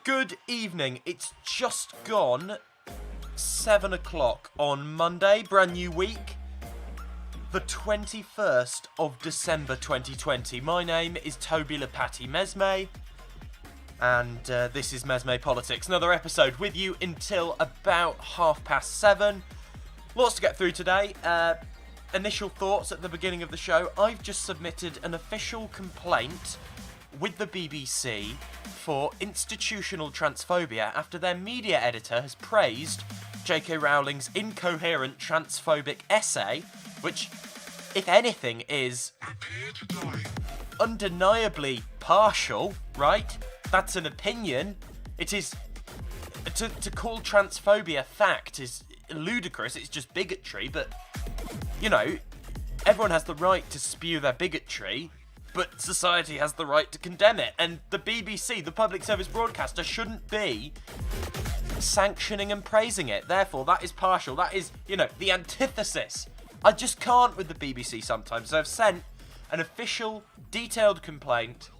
Good evening. It's just gone 7 o'clock on Monday, brand new week, the 21st of December 2020. My name is Toby Lepati Mesme, and this is Mesme Politics. Another episode with you until about 7:30. Lots to get through today. Initial thoughts at the beginning of the show. I've just submitted an official complaint with the BBC for institutional transphobia after their media editor has praised J.K. Rowling's incoherent transphobic essay, which, if anything, is undeniably partial, right? That's an opinion. It is... To call transphobia fact is ludicrous. It's just bigotry, but, you know, everyone has the right to spew their bigotry, but society has the right to condemn it. And the BBC, the public service broadcaster, shouldn't be sanctioning and praising it. Therefore, that is partial. That is, you know, the antithesis. I just can't with the BBC sometimes. So I've sent an official, detailed complaint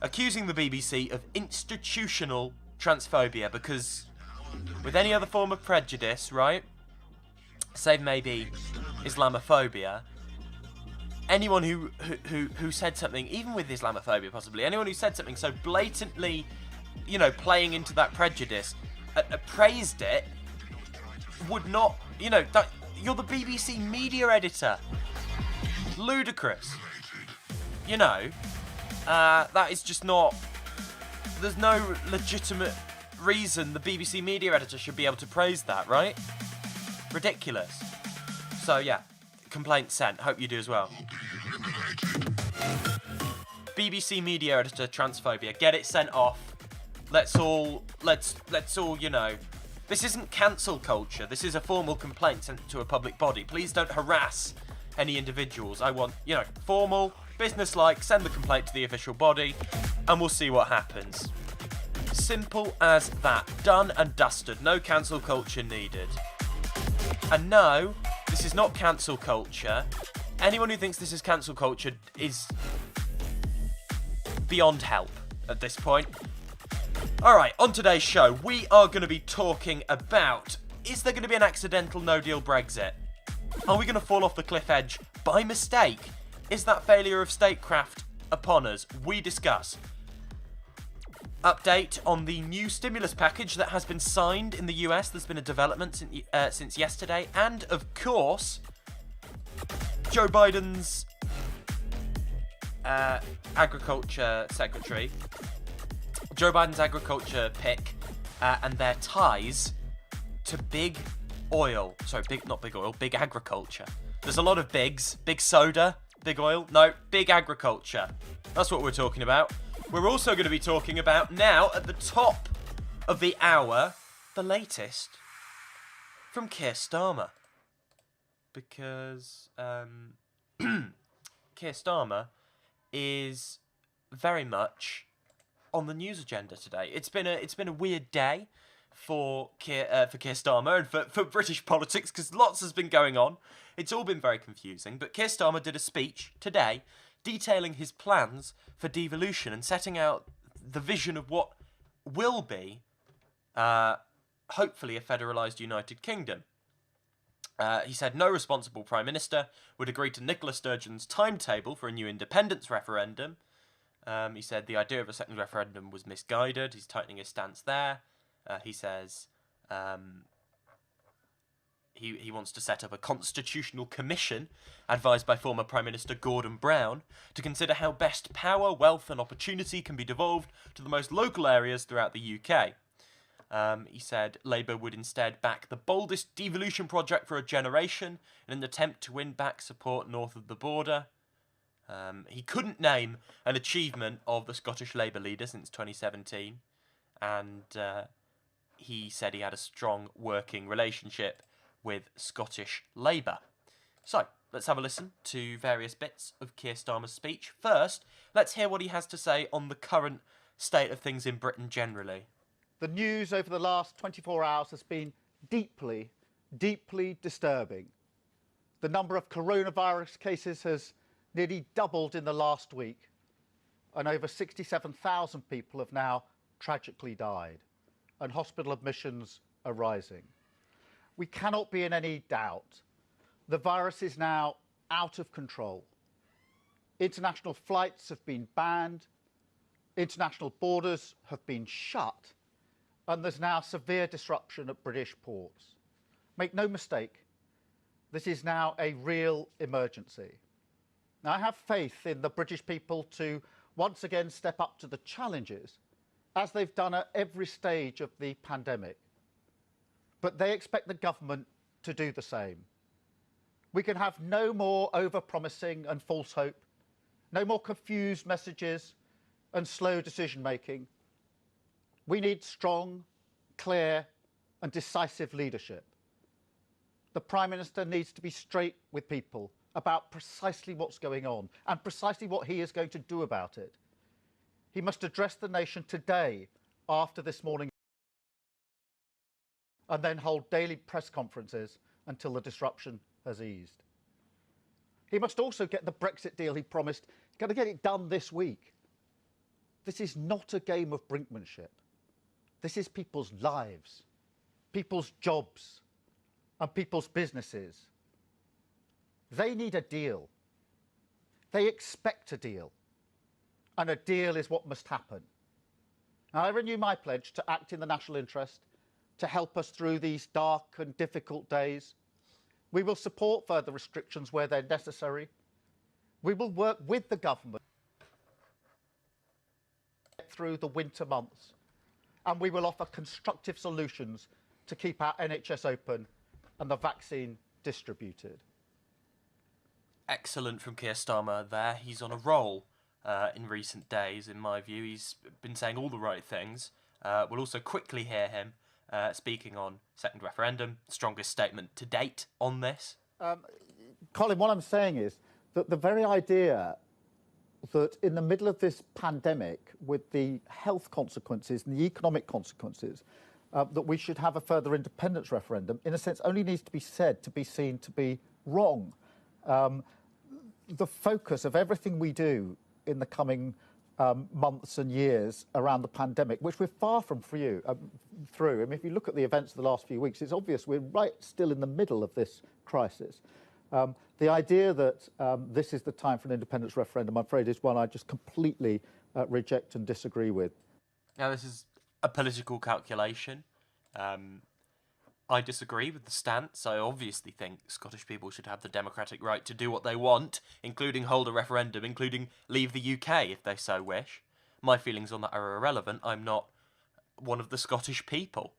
accusing the BBC of institutional transphobia, because with any other form of prejudice, right, save maybe Islamophobia, anyone who said something, even with Islamophobia possibly, anyone who said something so blatantly, you know, playing into that prejudice, praised it, would not, you know, that you're the BBC media editor. Ludicrous. You know, that is just not, there's no legitimate reason the BBC media editor should be able to praise that, right? Ridiculous. So yeah, complaint sent. Hope you do as well. BBC media editor transphobia. Get it sent off. Let's all, you know, this isn't cancel culture. This is a formal complaint sent to a public body. Please don't harass any individuals. I want, you know, formal, business-like, send the complaint to the official body, and we'll see what happens. Simple as that. Done and dusted. No cancel culture needed. And no, this is not cancel culture. Anyone who thinks this is cancel culture is beyond help at this point. Alright, on today's show, we are going to be talking about, is there going to be an accidental no-deal Brexit? Are we going to fall off the cliff edge by mistake? Is that failure of statecraft upon us? We discuss. Update on the new stimulus package that has been signed in the US. There's been a development since yesterday. And, of course, Joe Biden's agriculture secretary, Joe Biden's agriculture pick, and their ties to big oil. Sorry, not big oil, big agriculture. There's a lot of bigs. Big soda, big oil. No, big agriculture. That's what we're talking about. We're also going to be talking about, now, at the top of the hour, the latest from Keir Starmer. Because Keir Starmer is very much on the news agenda today. It's been a weird day for Keir Starmer and for British politics, because lots has been going on. It's all been very confusing. But Keir Starmer did a speech today detailing his plans for devolution and setting out the vision of what will be, hopefully, a federalised United Kingdom. He said no responsible Prime Minister would agree to Nicola Sturgeon's timetable for a new independence referendum. He said the idea of a second referendum was misguided. He's tightening his stance there. He says he wants to set up a constitutional commission advised by former Prime Minister Gordon Brown to consider how best power, wealth and opportunity can be devolved to the most local areas throughout the UK. He said Labour would instead back the boldest devolution project for a generation in an attempt to win back support north of the border. He couldn't name an achievement of the Scottish Labour leader since 2017, and he said he had a strong working relationship with Scottish Labour. So, let's have a listen to various bits of Keir Starmer's speech. First, let's hear what he has to say on the current state of things in Britain generally. The news over the last 24 hours has been deeply, deeply disturbing. The number of coronavirus cases has nearly doubled in the last week, and over 67,000 people have now tragically died, and hospital admissions are rising. We cannot be in any doubt. The virus is now out of control. International flights have been banned, international borders have been shut, and there's now severe disruption at British ports. Make no mistake, this is now a real emergency. Now, I have faith in the British people to once again step up to the challenges, as they've done at every stage of the pandemic. But they expect the government to do the same. We can have no more over-promising and false hope, no more confused messages and slow decision-making. We need strong, clear and decisive leadership. The Prime Minister needs to be straight with people about precisely what's going on and precisely what he is going to do about it. He must address the nation today after this morning and then hold daily press conferences until the disruption has eased. He must also get the Brexit deal he promised. He's got to get it done this week. This is not a game of brinkmanship. This is people's lives, people's jobs, and people's businesses. They need a deal. They expect a deal. And a deal is what must happen. Now, I renew my pledge to act in the national interest, to help us through these dark and difficult days. We will support further restrictions where they're necessary. We will work with the government through the winter months, and we will offer constructive solutions to keep our NHS open and the vaccine distributed. Excellent from Keir Starmer there. He's on a roll in recent days, in my view. He's been saying all the right things. We'll also quickly hear him speaking on second referendum, strongest statement to date on this. Colin, what I'm saying is that the very idea that in the middle of this pandemic, with the health consequences and the economic consequences, that we should have a further independence referendum, in a sense, only needs to be said to be seen to be wrong. The focus of everything we do in the coming months and years around the pandemic, which we're far from through. I mean, if you look at the events of the last few weeks, it's obvious we're right still in the middle of this crisis. The idea that this is the time for an independence referendum, I'm afraid, is one I just completely reject and disagree with. Now, this is a political calculation. I disagree with the stance. I obviously think Scottish people should have the democratic right to do what they want, including hold a referendum, including leave the UK if they so wish. My feelings on that are irrelevant. I'm not one of the Scottish people.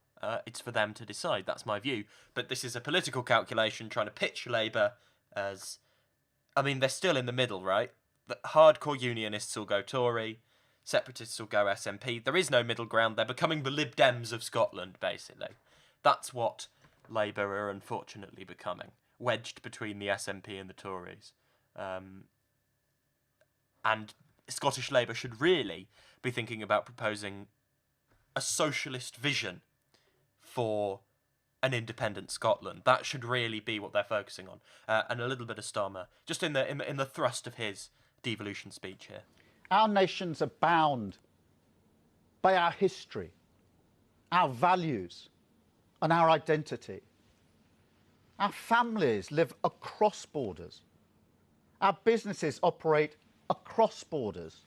It's for them to decide. That's my view. But this is a political calculation trying to pitch Labour as... I mean, they're still in the middle, right? The hardcore unionists will go Tory, separatists will go SNP. There is no middle ground. They're becoming the Lib Dems of Scotland, basically. That's what Labour are unfortunately becoming, wedged between the SNP and the Tories. And Scottish Labour should really be thinking about proposing a socialist vision for an independent Scotland. That should really be what they're focusing on. And a little bit of Starmer, just in the thrust of his devolution speech here. Our nations are bound by our history, our values, and our identity. Our families live across borders. Our businesses operate across borders.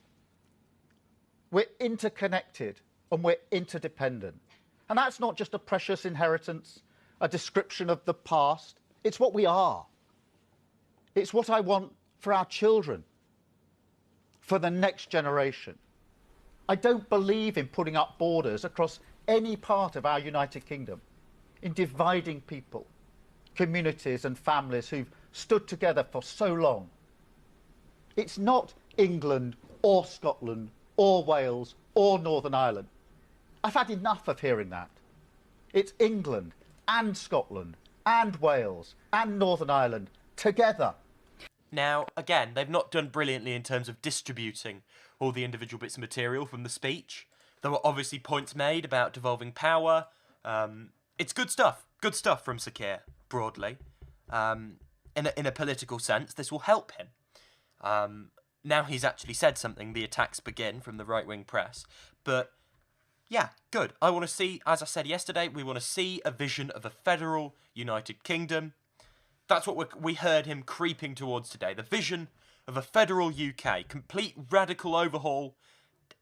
We're interconnected and we're interdependent. And that's not just a precious inheritance, a description of the past. It's what we are. It's what I want for our children, for the next generation. I don't believe in putting up borders across any part of our United Kingdom, in dividing people, communities and families who've stood together for so long. It's not England or Scotland or Wales or Northern Ireland. I've had enough of hearing that. It's England and Scotland and Wales and Northern Ireland together. Now, again, they've not done brilliantly in terms of distributing all the individual bits of material from the speech. There were obviously points made about devolving power. It's good stuff from Sir Keir, broadly. In a political sense, this will help him. Now he's actually said something, the attacks begin from the right-wing press. But Yeah, good. I want to see, as I said yesterday, we want to see a vision of a federal United Kingdom. That's what we heard him creeping towards today. The vision of a federal UK. Complete radical overhaul,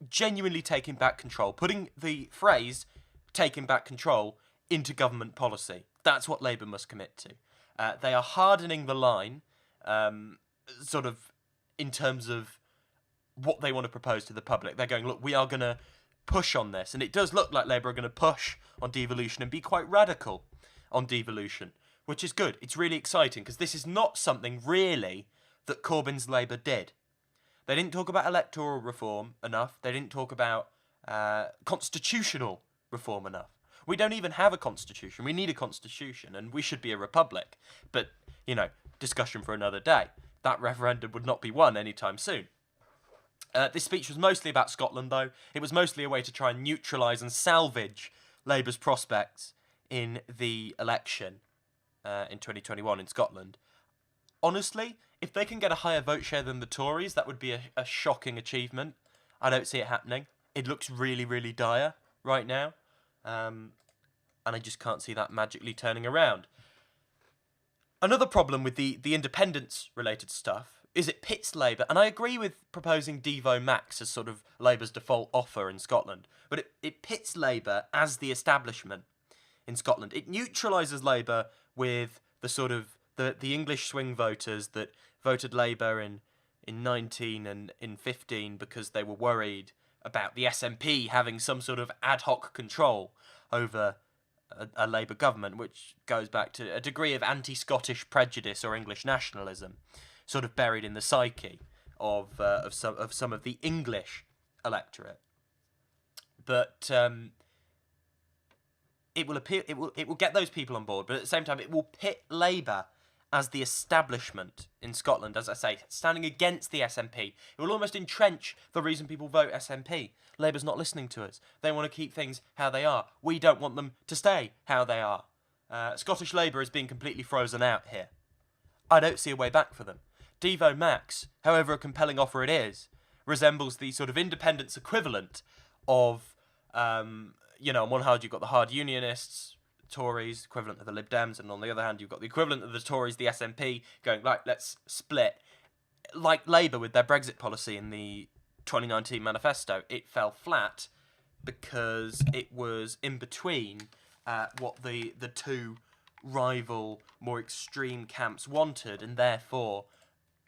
genuinely taking back control. Putting the phrase, taking back control, into government policy. That's what Labour must commit to. They are hardening the line, sort of, in terms of what they want to propose to the public. They're going, look, we are going to push on this. And it does look like Labour are going to push on devolution and be quite radical on devolution, which is good. It's really exciting because this is not something really that Corbyn's Labour did. They didn't talk about electoral reform enough. They didn't talk about constitutional reform enough. We don't even have a constitution. We need a constitution and we should be a republic. But, discussion for another day. That referendum would not be won anytime soon. This speech was mostly about Scotland, though. It was mostly a way to try and neutralise and salvage Labour's prospects in the election in 2021 in Scotland. Honestly, if they can get a higher vote share than the Tories, that would be a shocking achievement. I don't see it happening. It looks really, really dire right now. And I just can't see that magically turning around. Another problem with the independence-related stuff is it pits Labour, and I agree with proposing Devo Max as sort of Labour's default offer in Scotland, but it pits Labour as the establishment in Scotland. It neutralises Labour with the sort of the English swing voters that voted Labour in 19 and in 15 because they were worried about the SNP having some sort of ad hoc control over a Labour government, which goes back to a degree of anti-Scottish prejudice or English nationalism, sort of buried in the psyche of some of the English electorate. But it will get those people on board, but at the same time it will pit Labour as the establishment in Scotland, as I say, standing against the SNP. It will almost entrench the reason people vote SNP. Labour's not listening to us. They want to keep things how they are. We don't want them to stay how they are. Scottish Labour is being completely frozen out here. I don't see a way back for them. Devo Max, however a compelling offer it is, resembles the sort of independence equivalent of, on one hand you've got the hard unionists, Tories, equivalent of the Lib Dems, and on the other hand you've got the equivalent of the Tories, the SNP, going, right, let's split. Like Labour with their Brexit policy in the 2019 manifesto, it fell flat because it was in between what the two rival, more extreme camps wanted, and therefore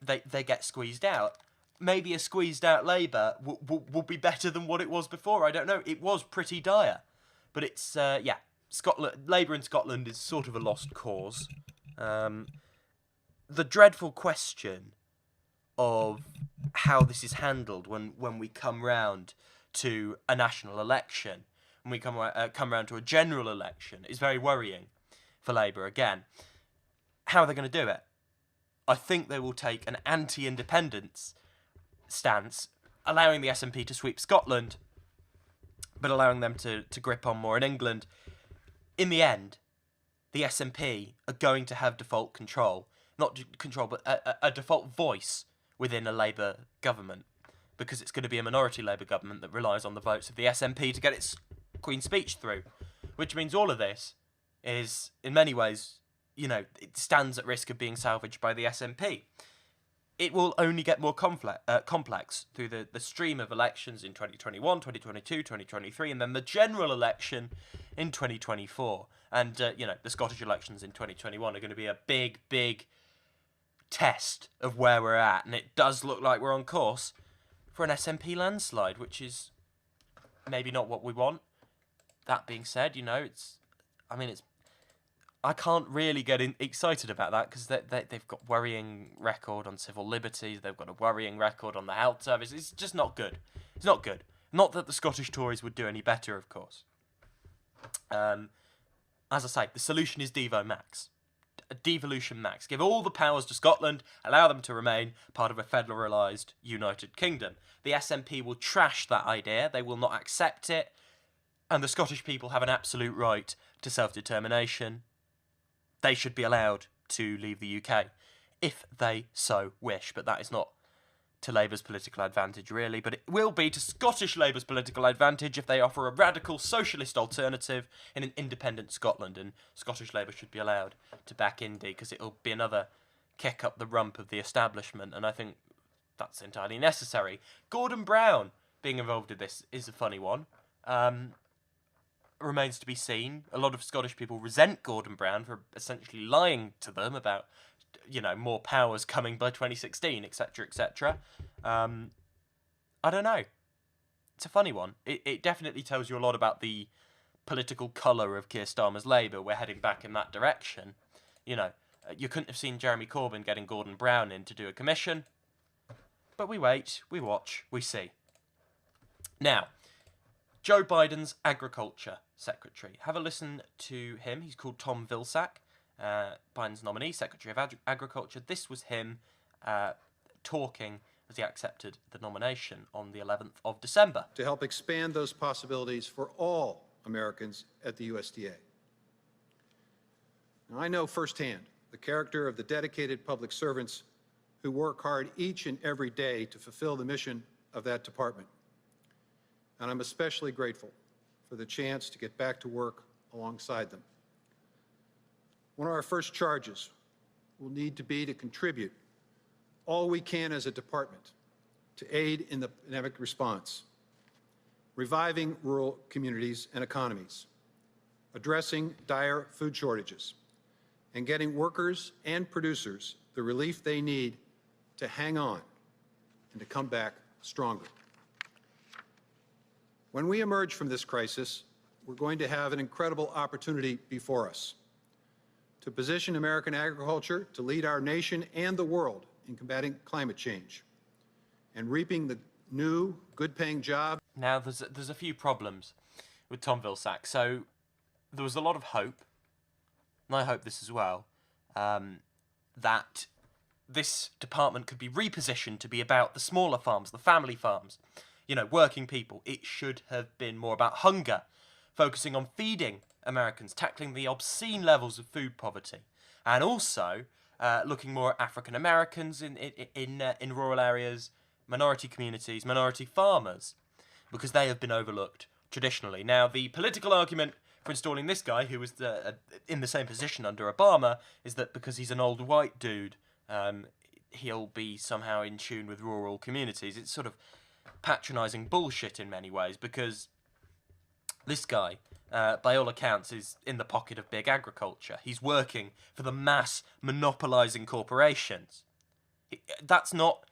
they get squeezed out. Maybe a squeezed out Labour will be better than what it was before. I don't know. It was pretty dire. But it's, Labour in Scotland is sort of a lost cause. The dreadful question of how this is handled when we come round to a national election, when we come round to a general election, is very worrying for Labour again. How are they going to do it? I think they will take an anti-independence stance, allowing the SNP to sweep Scotland, but allowing them to grip on more in England. In the end, the SNP are going to have default control. Not control, but a default voice within a Labour government, because it's going to be a minority Labour government that relies on the votes of the SNP to get its Queen's speech through. Which means all of this is, in many ways, it stands at risk of being salvaged by the SNP. It will only get more complex through the stream of elections in 2021, 2022, 2023, and then the general election in 2024. And, the Scottish elections in 2021 are going to be a big, big test of where we're at. And it does look like we're on course for an SNP landslide, which is maybe not what we want. That being said, I can't really get excited about that because they've got worrying record on civil liberties. They've got a worrying record on the health service. It's just not good. It's not good. Not that the Scottish Tories would do any better, of course. As I say, the solution is Devo Max. A devolution max. Give all the powers to Scotland, allow them to remain part of a federalised United Kingdom. The SNP will trash that idea. They will not accept it. And the Scottish people have an absolute right to self-determination. They should be allowed to leave the UK if they so wish, but that is not to Labour's political advantage, really, but it will be to Scottish Labour's political advantage if they offer a radical socialist alternative in an independent Scotland, and Scottish Labour should be allowed to back Indy, because it'll be another kick up the rump of the establishment, and I think that's entirely necessary. Gordon Brown being involved in this is a funny one. Remains to be seen. A lot of Scottish people resent Gordon Brown for essentially lying to them about, more powers coming by 2016, etc., etc. I don't know. It's a funny one. It definitely tells you a lot about the political colour of Keir Starmer's Labour. We're heading back in that direction. You couldn't have seen Jeremy Corbyn getting Gordon Brown in to do a commission. But we wait, we watch, we see. Now, Joe Biden's Agriculture Secretary. Have a listen to him. He's called Tom Vilsack, Biden's nominee, Secretary of Agriculture. This was him talking as he accepted the nomination on the 11th of December. To help expand those possibilities for all Americans at the USDA. Now, I know firsthand the character of the dedicated public servants who work hard each and every day to fulfill the mission of that department. And I'm especially grateful for the chance to get back to work alongside them. One of our first charges will need to be to contribute all we can as a department to aid in the pandemic response, reviving rural communities and economies, addressing dire food shortages, and getting workers and producers the relief they need to hang on and to come back stronger. When we emerge from this crisis, we're going to have an incredible opportunity before us to position American agriculture to lead our nation and the world in combating climate change and reaping the new, good-paying jobs. Now, there's a few problems with Tom Vilsack. So there was a lot of hope, and I hope this as well, that this department could be repositioned to be about the smaller farms, the family farms, working people. It should have been more about hunger, focusing on feeding Americans, tackling the obscene levels of food poverty, and also looking more at African Americans in rural areas, minority communities, minority farmers, because they have been overlooked traditionally. Now, the political argument for installing this guy, who was in the same position under Obama, is that because he's an old white dude, he'll be somehow in tune with rural communities. It's sort of patronising bullshit in many ways, because this guy, by all accounts, is in the pocket of big agriculture. He's working for the mass monopolising corporations. That's not,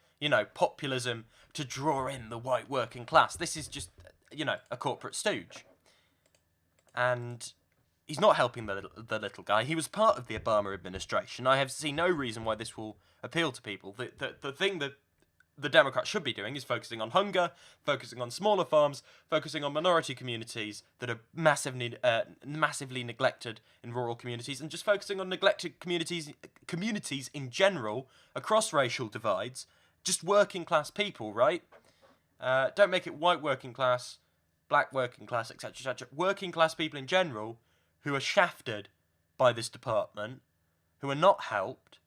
populism to draw in the white working class. This is just, a corporate stooge. And he's not helping the little guy. He was part of the Obama administration. I have seen no reason why this will appeal to people. The thing that the Democrats should be doing is focusing on hunger, focusing on smaller farms, focusing on minority communities that are massively neglected in rural communities, and just focusing on neglected communities in general, across racial divides, just working class people, right? Don't make it white working class, black working class, etc., etc. Working class people in general who are shafted by this department, who are not helped,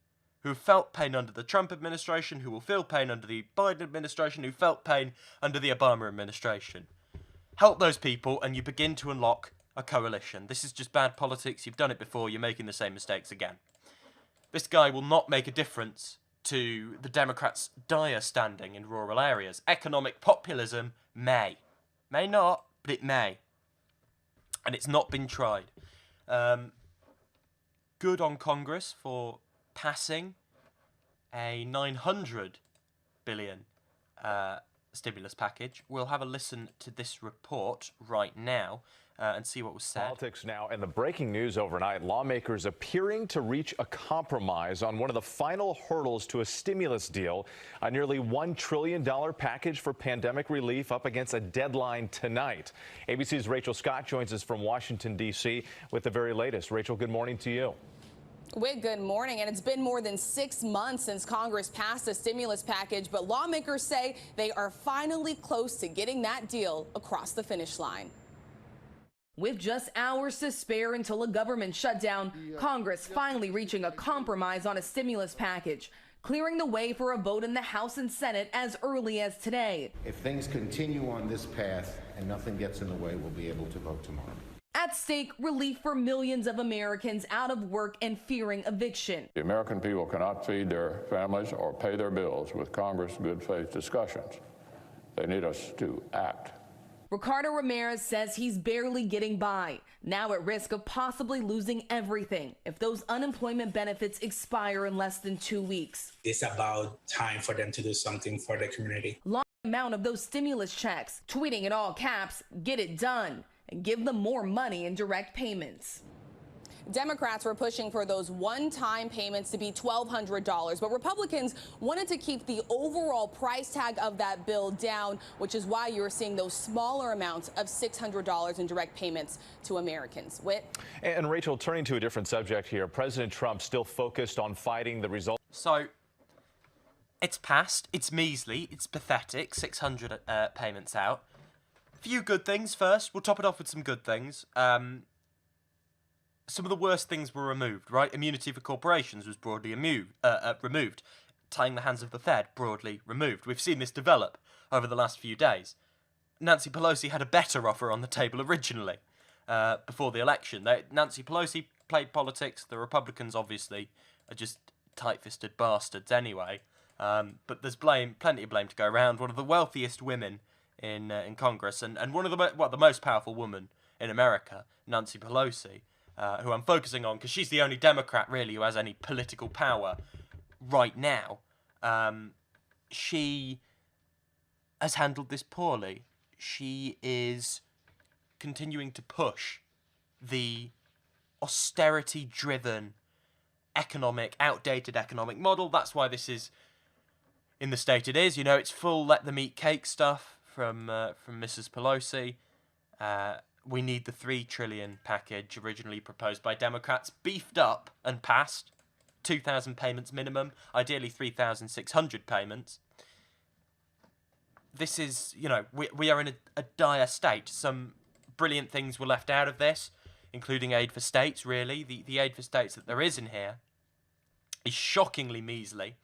who have felt pain under the Trump administration, who will feel pain under the Biden administration, who felt pain under the Obama administration. Help those people and you begin to unlock a coalition. This is just bad politics. You've done it before. You're making the same mistakes again. This guy will not make a difference to the Democrats' dire standing in rural areas. Economic populism may. May not, but it may. And it's not been tried. Good on Congress for passing a $900 billion stimulus package. We'll have a listen to this report right now and see what was said. Politics now, and the breaking news overnight, lawmakers appearing to reach a compromise on one of the final hurdles to a stimulus deal, a nearly $1 trillion package for pandemic relief up against a deadline tonight. ABC's Rachel Scott joins us from Washington, D.C. with the very latest. Rachel, good morning to you. Whit, good morning. And it's been more than 6 months since Congress passed a stimulus package, but lawmakers say they are finally close to getting that deal across the finish line. With just hours to spare until a government shutdown, Congress finally reaching a compromise on a stimulus package. clearing the way for a vote in the House and Senate as early as today. If things continue on this path and nothing gets in the way, we'll be able to vote tomorrow. At stake, relief for millions of Americans out of work and fearing eviction. The American people cannot feed their families or pay their bills with Congress' good faith discussions. They need us to act. Ricardo Ramirez says he's barely getting by, now at risk of possibly losing everything if those unemployment benefits expire in less than 2 weeks. It's about time for them to do something for the community. Large amount of those stimulus checks, tweeting in all caps, "Get it done," and give them more money in direct payments. Democrats were pushing for those one-time payments to be $1,200, but Republicans wanted to keep the overall price tag of that bill down, which is why you're seeing those smaller amounts of $600 in direct payments to Americans. Whit? And Rachel, turning to a different subject here, President Trump still focused on fighting the result. So, it's passed. It's measly. It's pathetic. 600 payments out. Few good things first. We'll top it off with some good things. Some of the worst things were removed, right? Immunity for corporations was broadly removed. Tying the hands of the Fed, broadly removed. We've seen this develop over the last few days. Nancy Pelosi had a better offer on the table originally, before the election. Nancy Pelosi played politics. The Republicans, obviously, are just tight-fisted bastards anyway. But there's plenty of blame to go around. One of the wealthiest women in Congress, and one of the most powerful women in America, Nancy Pelosi, who I'm focusing on because she's the only Democrat really who has any political power right now. She has handled this poorly. She is continuing to push the austerity-driven outdated economic model. That's why this is in the state it is. You know, it's full let them eat cake stuff from Mrs. Pelosi. We need the $3 trillion package originally proposed by Democrats, beefed up and passed. 2,000 payments minimum, ideally 3,600 payments. This is, you know, we are in a dire state. Some brilliant things were left out of this, including aid for states, really. The aid for states that there is in here is shockingly measly.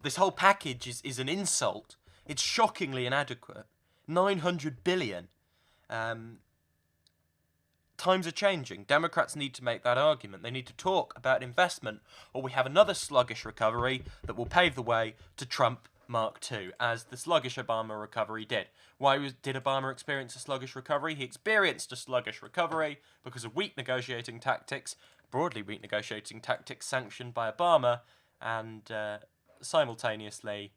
This whole package is an insult. It's shockingly inadequate. $900 billion. Times are changing. Democrats need to make that argument. They need to talk about investment, or we have another sluggish recovery that will pave the way to Trump Mark II, as the sluggish Obama recovery did. Why did Obama experience a sluggish recovery? He experienced a sluggish recovery because of weak negotiating tactics, broadly weak negotiating tactics sanctioned by Obama, and simultaneously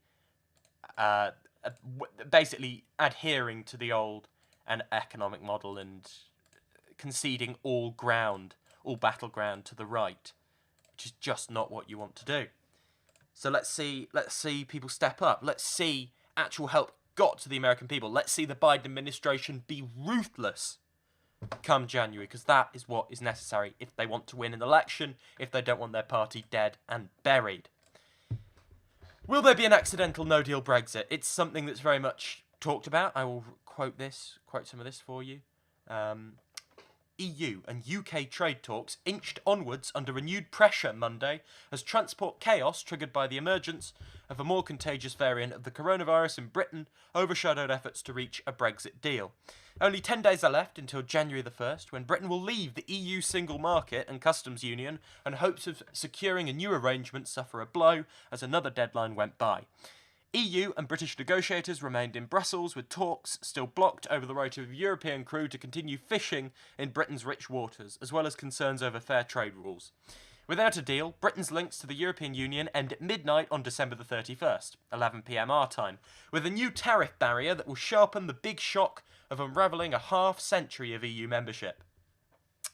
basically adhering to the old and economic model and conceding all battleground to the right, which is just not what you want to do. So let's see people step up. Let's see actual help got to the American people. Let's see the Biden administration be ruthless come January, because that is what is necessary if they want to win an election, if they don't want their party dead and buried. Will there be an accidental no-deal Brexit? It's something that's very much talked about. I will quote some of this for you. EU and UK trade talks inched onwards under renewed pressure Monday as transport chaos triggered by the emergence of a more contagious variant of the coronavirus in Britain overshadowed efforts to reach a Brexit deal. Only 10 days are left until January the 1st, when Britain will leave the EU single market and customs union, and hopes of securing a new arrangement suffer a blow as another deadline went by. EU and British negotiators remained in Brussels, with talks still blocked over the right of European crew to continue fishing in Britain's rich waters, as well as concerns over fair trade rules. Without a deal, Britain's links to the European Union end at midnight on December the 31st, 11 p.m. our time, with a new tariff barrier that will sharpen the big shock of unravelling a half-century of EU membership.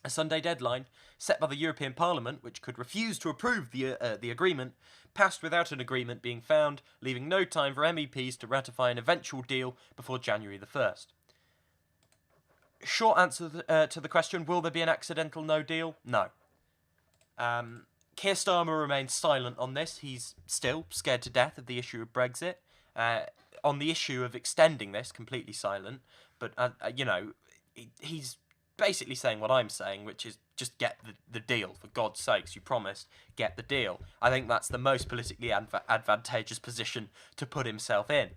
A Sunday deadline, set by the European Parliament, which could refuse to approve the agreement, passed without an agreement being found, leaving no time for MEPs to ratify an eventual deal before January the 1st. Short answer to the question, will there be an accidental no deal? No. Keir Starmer remains silent on this. He's still scared to death of the issue of Brexit. On the issue of extending this, completely silent. But, you know, he's basically saying what I'm saying, which is just get the deal. For God's sakes, you promised, get the deal. I think that's the most politically advantageous position to put himself in.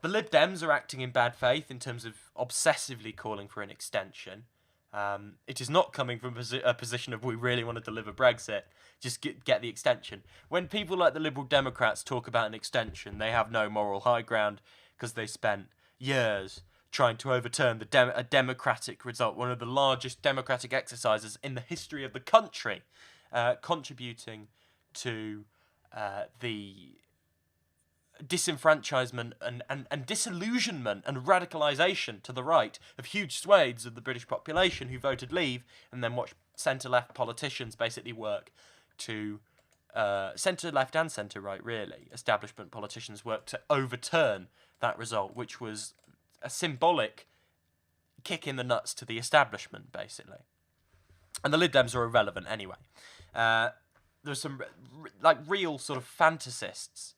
The Lib Dems are acting in bad faith in terms of obsessively calling for an extension. It is not coming from a position of we really want to deliver Brexit, just get the extension. When people like the Liberal Democrats talk about an extension, they have no moral high ground because they spent years trying to overturn a democratic result, one of the largest democratic exercises in the history of the country, contributing to the disenfranchisement and disillusionment and radicalisation to the right of huge swathes of the British population who voted leave, and then watched centre-left politicians basically work to centre-left and centre-right, really, establishment politicians work to overturn that result, which was a symbolic kick in the nuts to the establishment, basically. And the Lib Dems are irrelevant anyway. There's some real sort of fantasists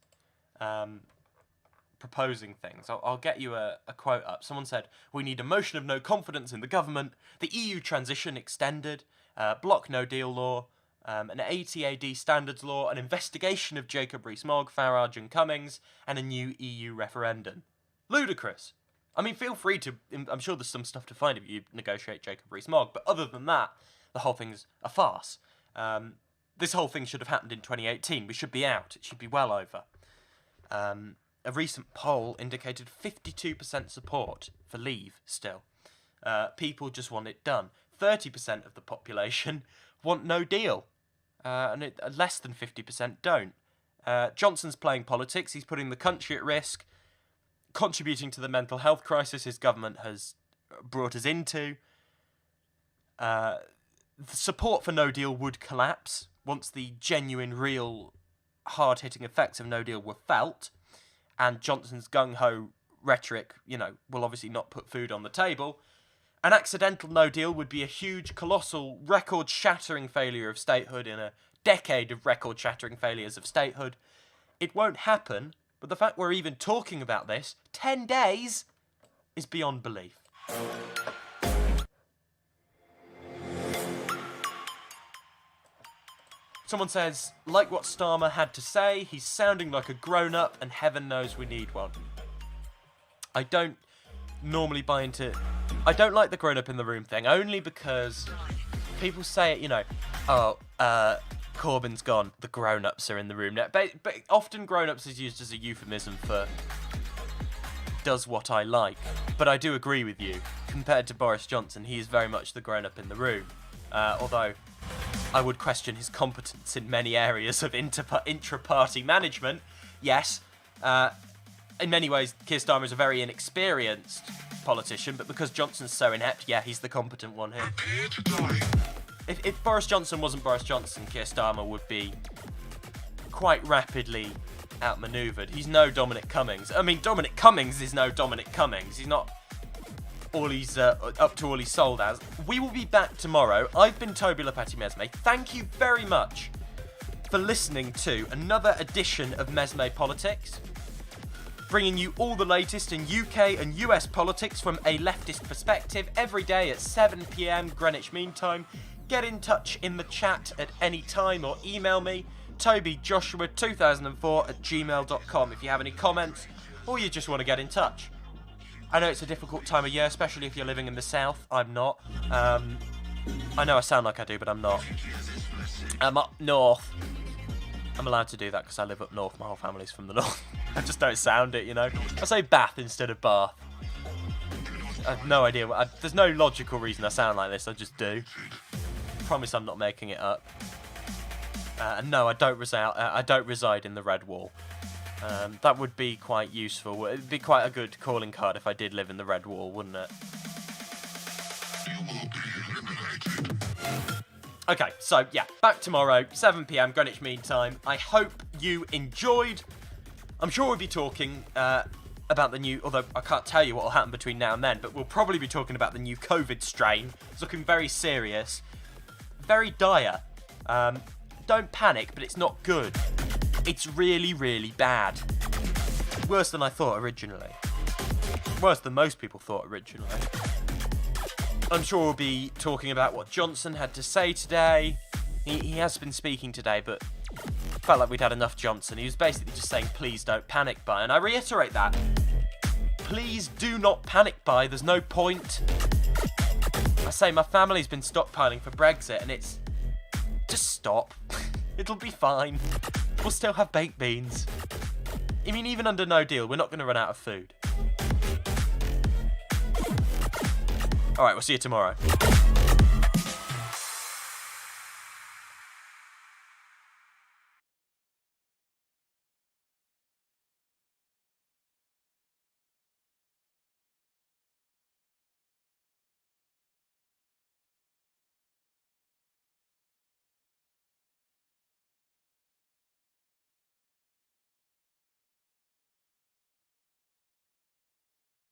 proposing things. I'll get you a quote up. Someone said, "We need a motion of no confidence in the government, the EU transition extended, block no deal law, an ATAD standards law, an investigation of Jacob Rees-Mogg, Farage and Cummings, and a new EU referendum." Ludicrous. I mean, feel free to... I'm sure there's some stuff to find if you negotiate Jacob Rees-Mogg, but other than that, the whole thing's a farce. This whole thing should have happened in 2018. We should be out. It should be well over. A recent poll indicated 52% support for leave still. People just want it done. 30% of the population want no deal. And less than 50% don't. Johnson's playing politics. He's putting the country at risk, contributing to the mental health crisis his government has brought us into. The support for no deal would collapse once the genuine, real, hard-hitting effects of no deal were felt, and Johnson's gung-ho rhetoric, will obviously not put food on the table. An accidental no deal would be a huge, colossal, record-shattering failure of statehood in a decade of record-shattering failures of statehood. It won't happen, but the fact we're even talking about this 10 days is beyond belief. Someone says, like what Starmer had to say, he's sounding like a grown-up and heaven knows we need one. I don't normally buy into... I don't like the grown-up in the room thing, only because people say it, Corbyn's gone, the grown-ups are in the room now. But often grown-ups is used as a euphemism for does what I like. But I do agree with you. Compared to Boris Johnson, he is very much the grown-up in the room. Although I would question his competence in many areas of intra-party management. Yes, in many ways, Keir Starmer is a very inexperienced politician, but because Johnson's so inept, yeah, he's the competent one here. If Boris Johnson wasn't Boris Johnson, Keir Starmer would be quite rapidly outmanoeuvred. He's no Dominic Cummings. I mean, Dominic Cummings is no Dominic Cummings. He's not all he's up to all he's sold as. We will be back tomorrow. I've been Toby Lopati-Mesme. Thank you very much for listening to another edition of Mesme Politics, bringing you all the latest in UK and US politics from a leftist perspective every day at 7 p.m. Greenwich Mean Time. Get in touch in the chat at any time or email me, tobyjoshua2004@gmail.com, if you have any comments or you just want to get in touch. I know it's a difficult time of year, especially if you're living in the south. I'm not. I know I sound like I do, but I'm not. I'm up north. I'm allowed to do that because I live up north. My whole family's from the north. I just don't sound it, I say Bath instead of Bath. I have no idea. There's no logical reason I sound like this. I just do. I promise I'm not making it up. And no, I don't reside in the Red Wall. That would be quite useful. It'd be quite a good calling card if I did live in the Red Wall, wouldn't it? Okay, so yeah, back tomorrow, 7 p.m. Greenwich Mean Time. I hope you enjoyed. I'm sure we'll be talking about the new, although I can't tell you what will happen between now and then, but we'll probably be talking about the new COVID strain. It's looking very serious, very dire. Don't panic, but it's not good. It's really, really bad. Worse than I thought originally. Worse than most people thought originally. I'm sure we'll be talking about what Johnson had to say today. He has been speaking today, but felt like we'd had enough Johnson. He was basically just saying, please don't panic buy. And I reiterate that. Please do not panic buy. There's no point. I say my family's been stockpiling for Brexit, and it's... Just stop. It'll be fine. We'll still have baked beans. I mean, even under no deal, we're not going to run out of food. Alright, we'll see you tomorrow.